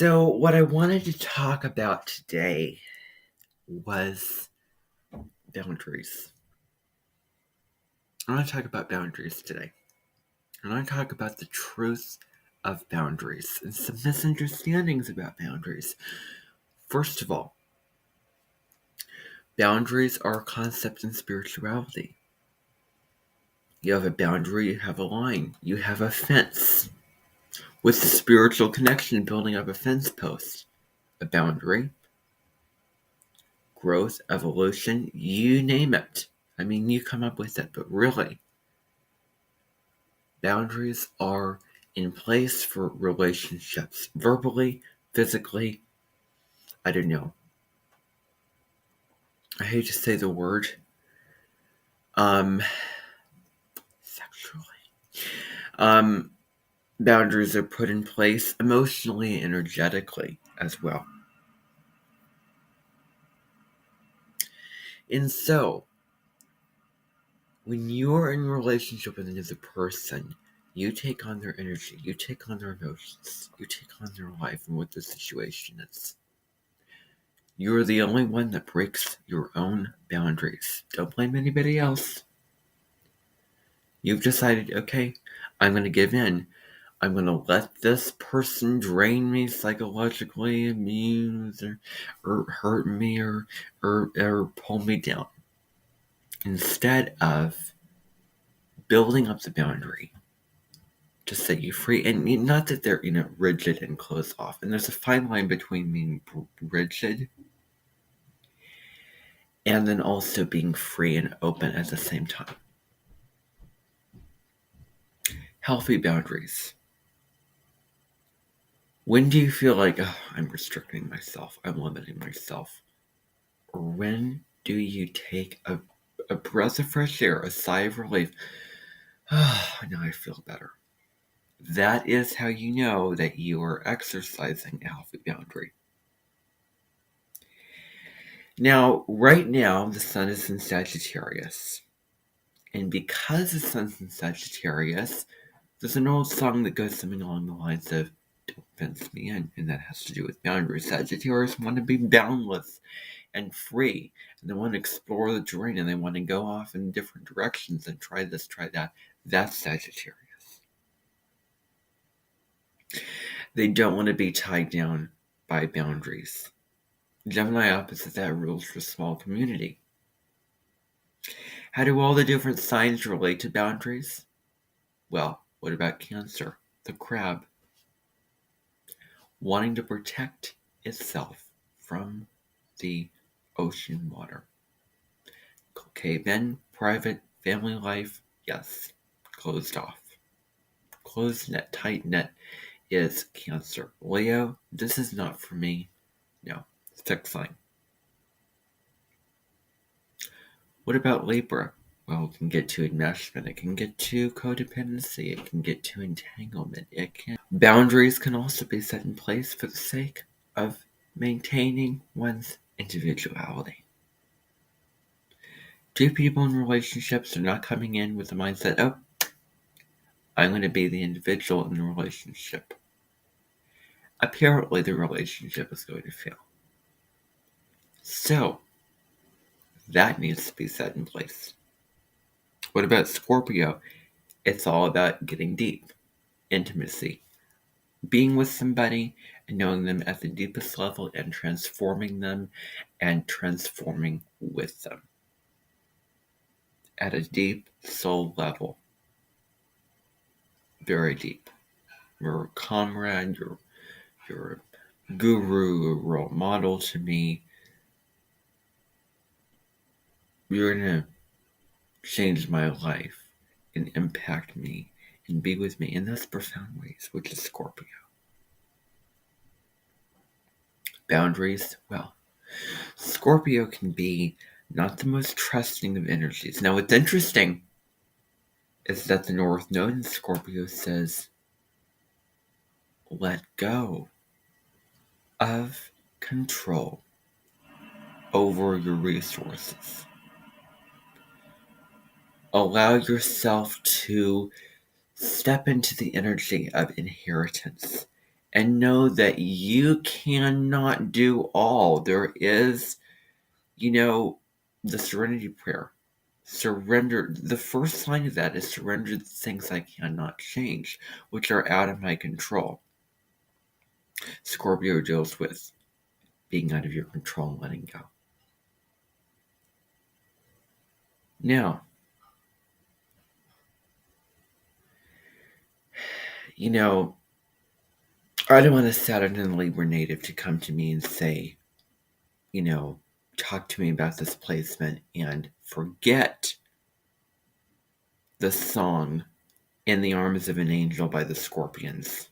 So, what I wanted to talk about today was boundaries. I want to talk about boundaries today. I want to talk about the truth of boundaries and some misunderstandings about boundaries. First of all, boundaries are a concept in spirituality. You have a boundary, you have a line, you have a fence. With the spiritual connection, building up a fence post, a boundary, growth, evolution, you name it. I mean, you come up with it, but really, boundaries are in place for relationships, verbally, physically. I don't know. I hate to say the word. Sexually. Um, Boundaries are put in place emotionally and energetically as well. And so, when you're in a relationship with another person, you take on their energy, you take on their emotions, you take on their life and what the situation is. You're the only one that breaks your own boundaries. Don't blame anybody else. You've decided, okay, I'm going to give in. I'm going to let this person drain me psychologically, abuse, or hurt me, or pull me down. Instead of building up the boundary to set you free. And not that they're, rigid and closed off. And there's a fine line between being rigid and then also being free and open at the same time. Healthy boundaries. When do you feel like, oh, I'm restricting myself, I'm limiting myself? Or when do you take a breath of fresh air, a sigh of relief? Oh, now I feel better. That is how you know that you are exercising a healthy boundary. Now, right now, the sun is in Sagittarius. And because the sun's in Sagittarius, there's an old song that goes something along the lines of, don't fence me in, and that has to do with boundaries. Sagittarius want to be boundless and free, and they want to explore the terrain, and they want to go off in different directions and try this, try that. That's Sagittarius. They don't want to be tied down by boundaries. Gemini opposite that rules for small community. How do all the different signs relate to boundaries? Well, what about Cancer, the crab? Wanting to protect itself from the ocean water. Okay, then private family life, yes, closed off. Closed net, tight net is Cancer. Leo, this is not for me. No, fixed sign. What about Libra? Well, it can get to enmeshment, it can get to codependency, it can get to entanglement, Boundaries can also be set in place for the sake of maintaining one's individuality. Two people in relationships are not coming in with the mindset, oh, I'm going to be the individual in the relationship. Apparently, the relationship is going to fail. So, that needs to be set in place. What about Scorpio? It's all about getting deep, intimacy, being with somebody and knowing them at the deepest level and transforming them and transforming with them at a deep soul level. Very deep. You're a comrade, you're a guru, a role model to me. You're going to change my life and impact me and be with me in those profound ways, which is Scorpio. Boundaries, well, Scorpio can be not the most trusting of energies. Now, what's interesting is that the North Node in Scorpio says, let go of control over your resources. Allow yourself to step into the energy of inheritance and know that you cannot do all. There is, the serenity prayer. Surrender. The first sign of that is surrender the things I cannot change, which are out of my control. Scorpio deals with being out of your control and letting go. Now, I don't want a Saturn and Libra native to come to me and say, talk to me about this placement and forget the song In the Arms of an Angel by the Scorpions.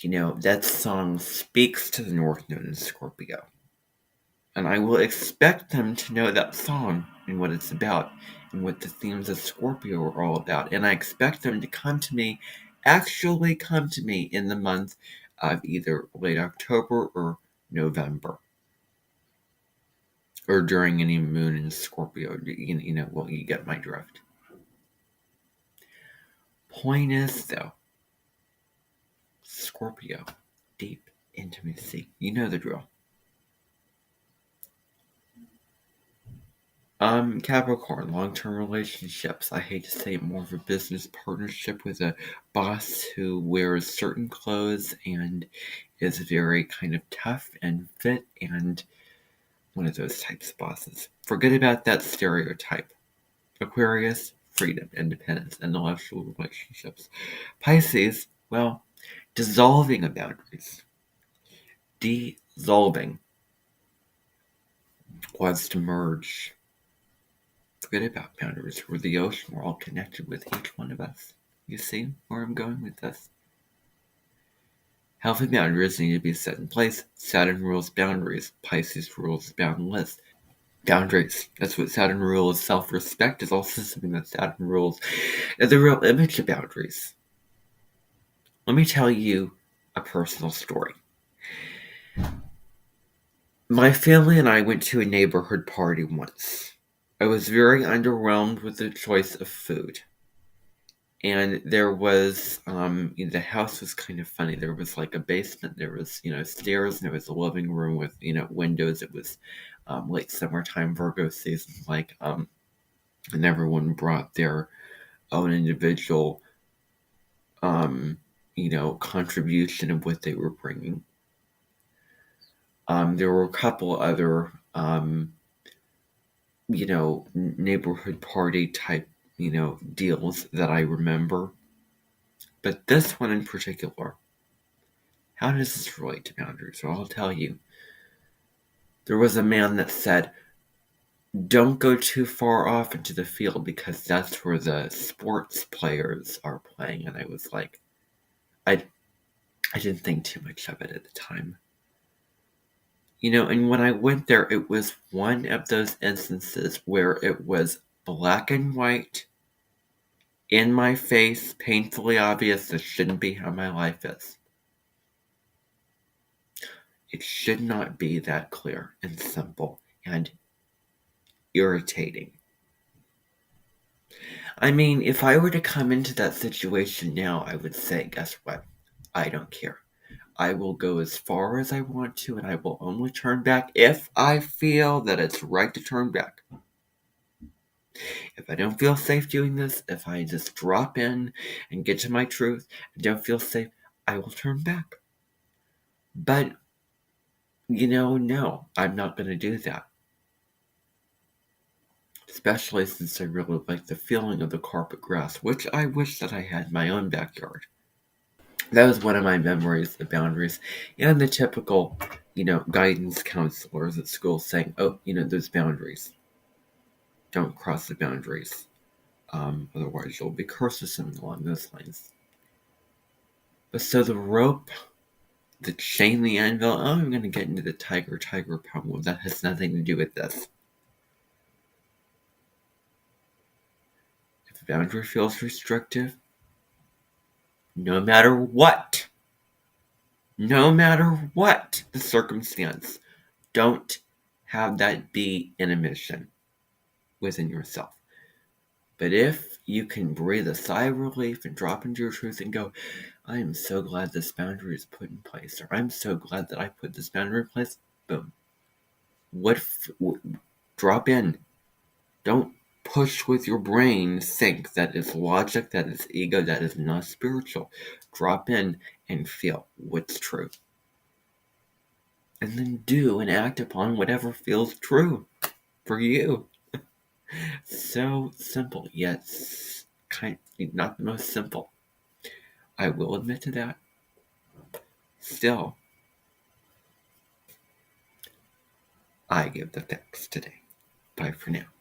That song speaks to the North Node in Scorpio. And I will expect them to know that song and what it's about and what the themes of Scorpio are all about. And I expect them to actually come to me in the month of either late October or November. Or during any moon in Scorpio. You get my drift. Point is, though, Scorpio, deep intimacy. You know the drill. Capricorn, long-term relationships. I hate to say it, more of a business partnership with a boss who wears certain clothes and is very kind of tough and fit and one of those types of bosses. Forget about that stereotype. Aquarius, freedom, independence, intellectual relationships. Pisces, well, dissolving of boundaries. Dissolving was to merge. Forget about boundaries. We're the ocean. We're all connected with each one of us. You see where I'm going with this? Healthy boundaries need to be set in place. Saturn rules boundaries. Pisces rules boundless. Boundaries. That's what Saturn rules. Self-respect is also something that Saturn rules. The real image of boundaries. Let me tell you a personal story. My family and I went to a neighborhood party once. I was very underwhelmed with the choice of food. And there was, the house was kind of funny. There was like a basement, there was, stairs, and there was a living room with, windows. It was late summertime, Virgo season, and everyone brought their own individual, contribution of what they were bringing. There were a couple other, neighborhood party type, deals that I remember. But this one in particular, how does this relate to boundaries? Well, I'll tell you. There was a man that said, don't go too far off into the field because that's where the sports players are playing. And I was like, I didn't think too much of it at the time. And when I went there, it was one of those instances where it was black and white, in my face, painfully obvious. This shouldn't be how my life is. It should not be that clear and simple and irritating. I mean, if I were to come into that situation now, I would say, guess what? I don't care. I will go as far as I want to, and I will only turn back if I feel that it's right to turn back. If I don't feel safe doing this, if I just drop in and get to my truth and don't feel safe, I will turn back. But, no, I'm not going to do that. Especially since I really like the feeling of the carpet grass, which I wish that I had in my own backyard. That was one of my memories, the boundaries, and the typical, guidance counselors at school saying, oh, those boundaries. Don't cross the boundaries. Otherwise you'll be cursed or something along those lines. But so the rope, the chain, the anvil, I'm going to get into the tiger pummel. That has nothing to do with this. If a boundary feels restrictive, no matter what the circumstance, don't have that be an admission within yourself. But if you can breathe a sigh of relief and drop into your truth and go, I am so glad this boundary is put in place, or I'm so glad that I put this boundary in place, boom. Drop in. Don't push with your brain, think that is logic, that is ego, that is not spiritual. Drop in and feel what's true. And then do and act upon whatever feels true for you. So simple, yet not the most simple. I will admit to that. Still, I give the thanks today. Bye for now.